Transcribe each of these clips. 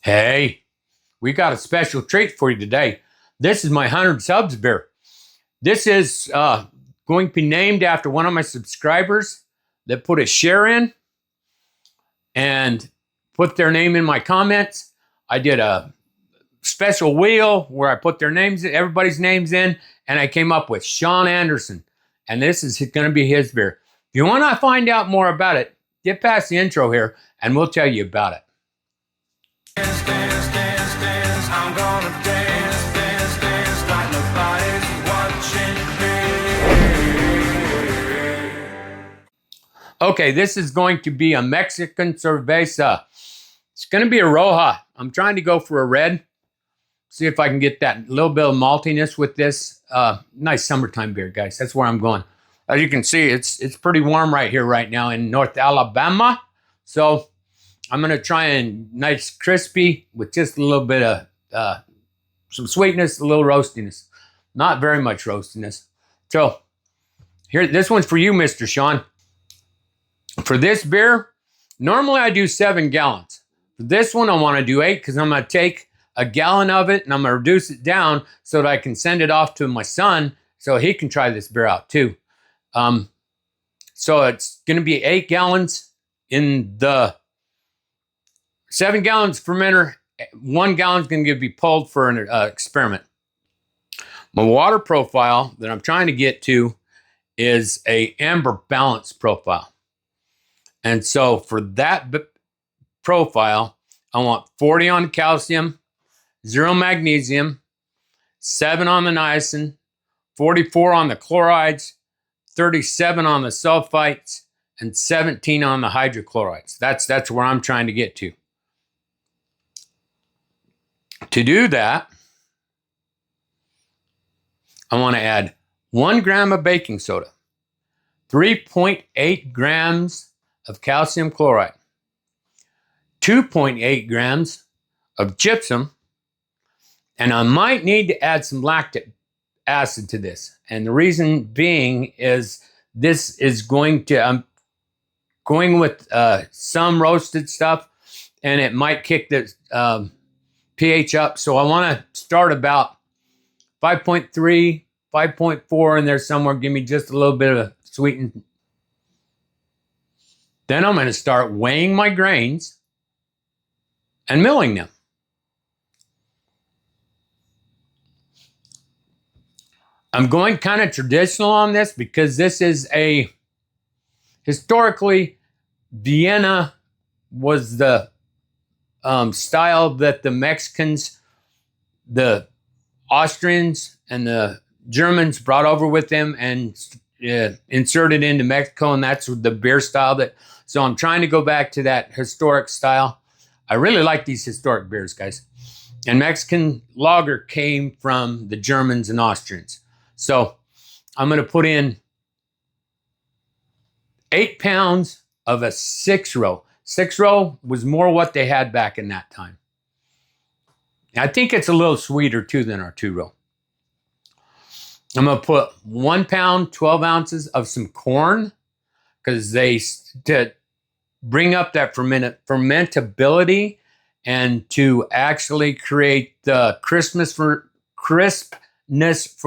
Hey, we got a special treat for you today. This is my 100 subs beer. This is going to be named after one of my subscribers that put a share in and put their name in my comments. I did a special wheel where I put their names, everybody's names in, and I came up with Shawn Anderson. And this is going to be his beer. If you want to find out more about it, get past the intro here and we'll tell you about it. Dance, dance, dance, dance. I'm gonna dance, dance, dance like nobody's watching me. Okay, this is going to be a Mexican cerveza. It's going to be a roja. I'm trying to go for a red. See if I can get that little bit of maltiness with this. Nice summertime beer, guys. That's where I'm going. As you can see, it's pretty warm right here right now in North Alabama. So I'm going to try and nice crispy with just a little bit of some sweetness, a little roastiness. Not very much roastiness. So here, this one's for you, Mr. Shawn. For this beer, normally I do 7 gallons. For this one, I want to do 8 because I'm going to take a gallon of it and I'm going to reduce it down so that I can send it off to my son so he can try this beer out too. So it's going to be 8 gallons in the 7 gallons fermenter. 1 gallon is going to be pulled for an experiment. My water profile that I'm trying to get to is a amber balance profile. And so for that profile, I want 40 on the calcium, 0 magnesium, 7 on the niacin, 44 on the chlorides, 37 on the sulfites, and 17 on the hydrochlorides. That's where I'm trying to get to. To do that, I want to add 1 gram of baking soda, 3.8 grams of calcium chloride, 2.8 grams of gypsum, and I might need to add some lactic acid to this. And the reason being is this is going to, I'm going with some roasted stuff, and it might kick the pH up. So I want to start about 5.3, 5.4 in there somewhere. Give me just a little bit of sweetened. Then I'm going to start weighing my grains and milling them. I'm going kind of traditional on this because this is historically, Vienna was the style that the Mexicans, the Austrians, and the Germans brought over with them and inserted into Mexico, and that's the beer style that. So I'm trying to go back to that historic style. I really like these historic beers, guys. And Mexican lager came from the Germans and Austrians. So I'm going to put in 8 pounds of a 6-row. 6-row was more what they had back in that time. I think it's a little sweeter too than our 2-row. I'm going to put 1 pound, 12 ounces of some corn because to bring up that fermentability and to actually create the crispness for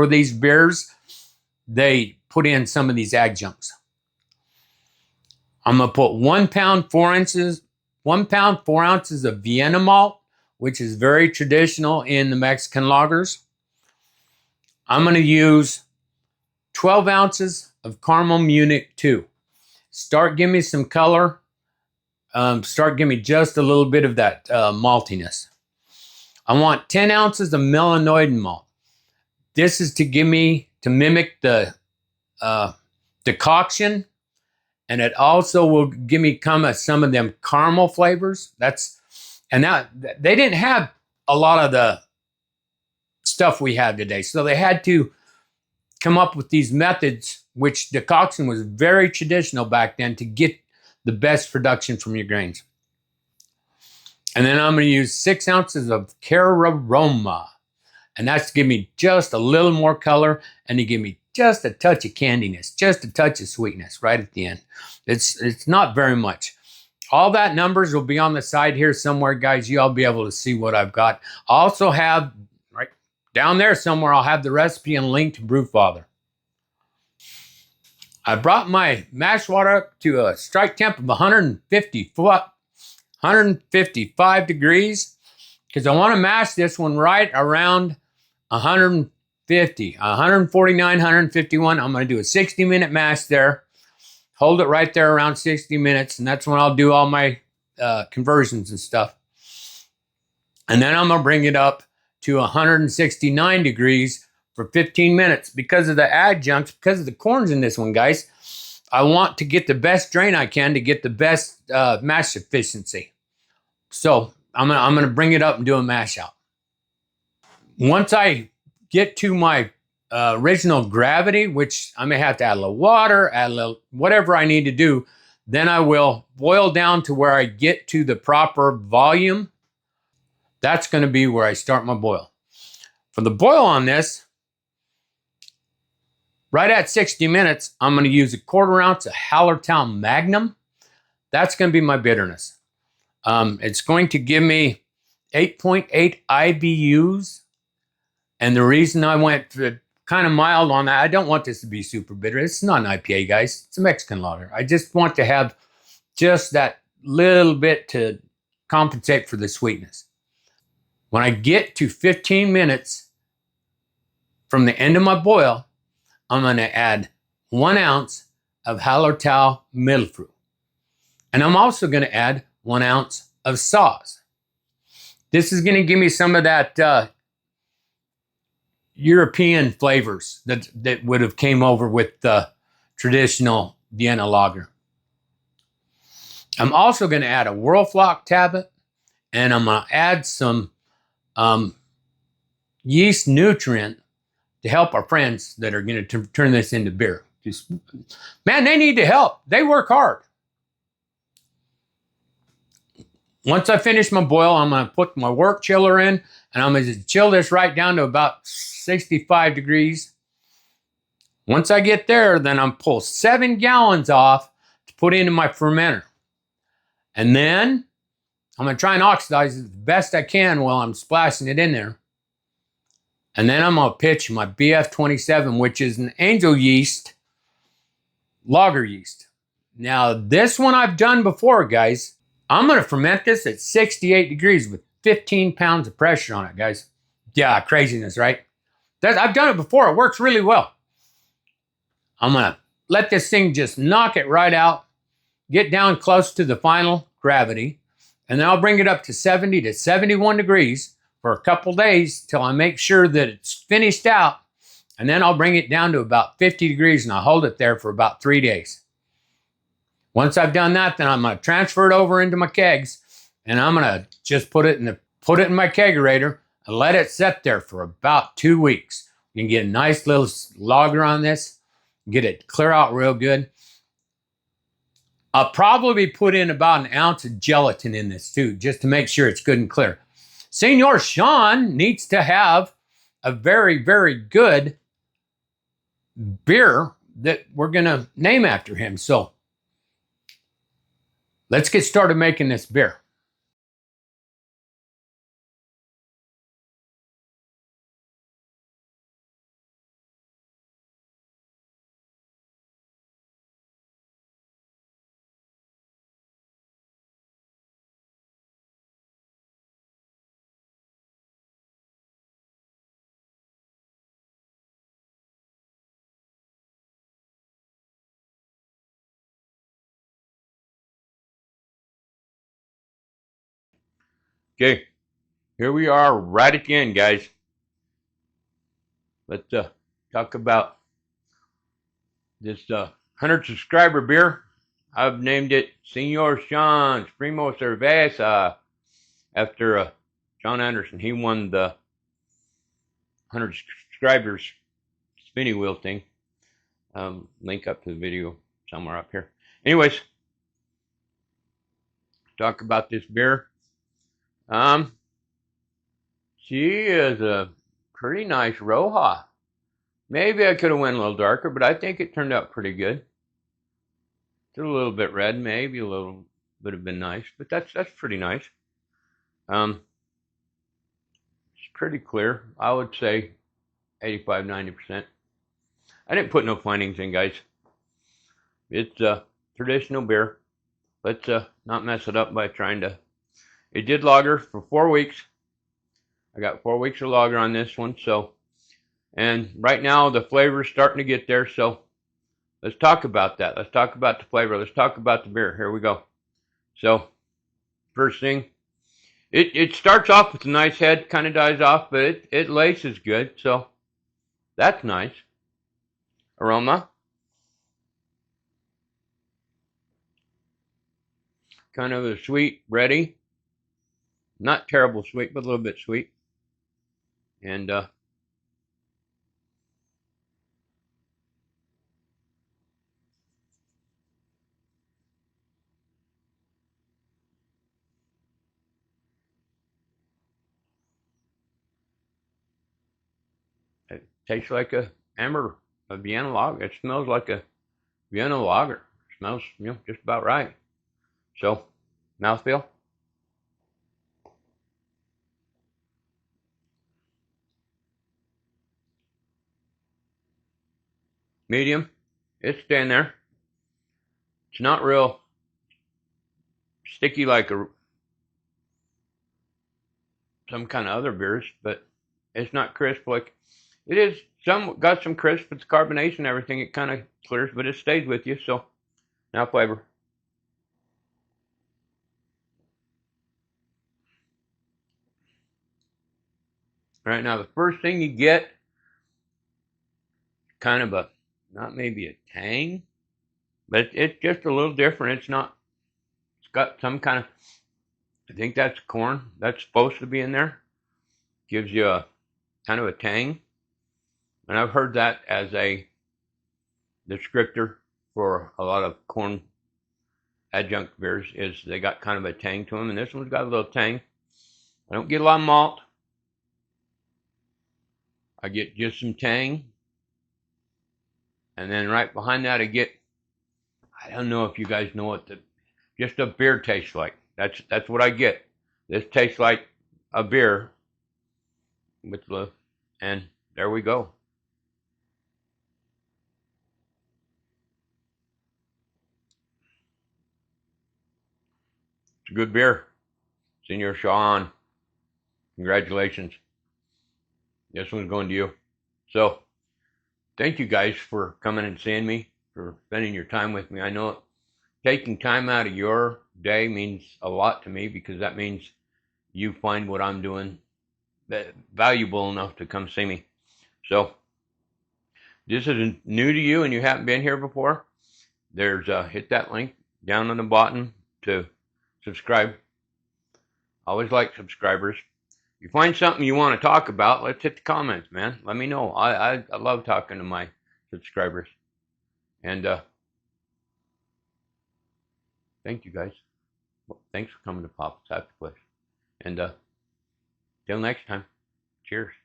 these beers, they put in some of these adjuncts. I'm going to put 1 pound, 4 ounces of Vienna malt, which is very traditional in the Mexican lagers. I'm going to use 12 ounces of caramel Munich 2. Start giving me some color. Start giving me just a little bit of that maltiness. I want 10 ounces of melanoidin malt. This is to mimic the decoction, and it also will give me some of them caramel flavors. Now they didn't have a lot of the stuff we have today, so they had to come up with these methods, which decoction was very traditional back then to get the best production from your grains. And then I'm going to use 6 ounces of Cararoma. And that's to give me just a little more color and to give me just a touch of candiness, just a touch of sweetness right at the end. It's not very much. All that numbers will be on the side here somewhere, guys. You'll be able to see what I've got. I also have, right down there somewhere, I'll have the recipe and link to Brewfather. I brought my mash water up to a strike temp of 155 degrees, because I want to mash this one right around 150, 149, 151. I'm going to do a 60-minute mash there. Hold it right there around 60 minutes, and that's when I'll do all my conversions and stuff. And then I'm going to bring it up to 169 degrees for 15 minutes. Because of the adjuncts, because of the corns in this one, guys, I want to get the best drain I can to get the best mash efficiency. So I'm gonna bring it up and do a mash out. Once I get to my original gravity, which I may have to add a little water, add a little whatever I need to do, then I will boil down to where I get to the proper volume. That's going to be where I start my boil. For the boil on this, right at 60 minutes, I'm going to use a 1/4 ounce of Hallertau Magnum. That's going to be my bitterness. It's going to give me 8.8 IBUs. And the reason I went kind of mild on that, I don't want this to be super bitter. It's not an IPA, guys. It's a Mexican lager. I just want to have just that little bit to compensate for the sweetness. When I get to 15 minutes from the end of my boil, I'm going to add 1 ounce of Hallertau Mittelfrüh. And I'm also going to add 1 ounce of Saaz. This is going to give me some of that European flavors that would have came over with the traditional Vienna lager. I'm also going to add a Whirlfloc tablet, and I'm going to add some yeast nutrient to help our friends that are going to turn this into beer. Just, man, they need the help. They work hard. Once I finish my boil, I'm going to put my work chiller in, and I'm going to chill this right down to about 65 degrees. Once I get there, then I'm pull 7 gallons off to put into my fermenter. And then I'm going to try and oxidize it the best I can while I'm splashing it in there. And then I'm going to pitch my BF27, which is an angel yeast, lager yeast. Now, this one I've done before, guys. I'm going to ferment this at 68 degrees with 15 pounds of pressure on it, guys. Yeah, craziness, right? I've done it before. It works really well. I'm going to let this thing just knock it right out, get down close to the final gravity, and then I'll bring it up to 70 to 71 degrees for a couple days till I make sure that it's finished out, and then I'll bring it down to about 50 degrees, and I'll hold it there for about 3 days. Once I've done that, then I'm going to transfer it over into my kegs, and I'm going to just put it in my kegerator and let it sit there for about 2 weeks. You can get a nice little lager on this, get it clear out real good. I'll probably put in about 1 ounce of gelatin in this too, just to make sure it's good and clear. Señor Shawn needs to have a very, very good beer that we're going to name after him. So let's get started making this beer. Okay, here we are right at the end, guys. Let's talk about this 100 subscriber beer. I've named it Señor Shawn's Primo Cerveza after John Anderson. He won the 100 subscribers spinny wheel thing. Link up to the video somewhere up here. Anyways, talk about this beer. She is a pretty nice Roja. Maybe I could have went a little darker, but I think it turned out pretty good. It's a little bit red, maybe a little would have been nice, but that's pretty nice. It's pretty clear. I would say 85-90%. I didn't put no findings in, guys. It's a traditional beer. Let's not mess it up by trying to. It did lager for 4 weeks. I got 4 weeks of lager on this one, so, and right now the flavor is starting to get there, so let's talk about that. Let's talk about the flavor. Let's talk about the beer. Here we go. So, first thing, it starts off with a nice head, kind of dies off, but it laces good, so that's nice. Aroma. Kind of a sweet, bready. Not terrible sweet, but a little bit sweet. And it tastes like a Vienna lager. It smells like a Vienna lager. It smells, just about right. So, mouthfeel. Medium. It's staying there. It's not real sticky like some kind of other beers, but it's not crisp like it is. Got some crisp with the carbonation and everything. It kind of clears, but it stays with you. So now flavor. All right, now the first thing you get, kind of not maybe a tang, but it's just a little different. It's got some kind of, I think that's corn. That's supposed to be in there. Gives you a kind of a tang. And I've heard that as a descriptor for a lot of corn adjunct beers is they got kind of a tang to them. And this one's got a little tang. I don't get a lot of malt. I get just some tang. And then right behind that I get, I don't know if you guys know what just a beer tastes like. That's what I get. This tastes like a beer with and there we go. It's a good beer. Señor Shawn. Congratulations. This one's going to you. So, thank you guys for coming and seeing me, for spending your time with me. I know taking time out of your day means a lot to me because that means you find what I'm doing valuable enough to come see me. So, this is new to you and you haven't been here before, there's hit that link down on the bottom to subscribe. I always like subscribers. If you find something you want to talk about, let's hit the comments, man. Let me know. I love talking to my subscribers. And thank you guys. Thanks for coming to Papa's Happy Place. And till next time, cheers.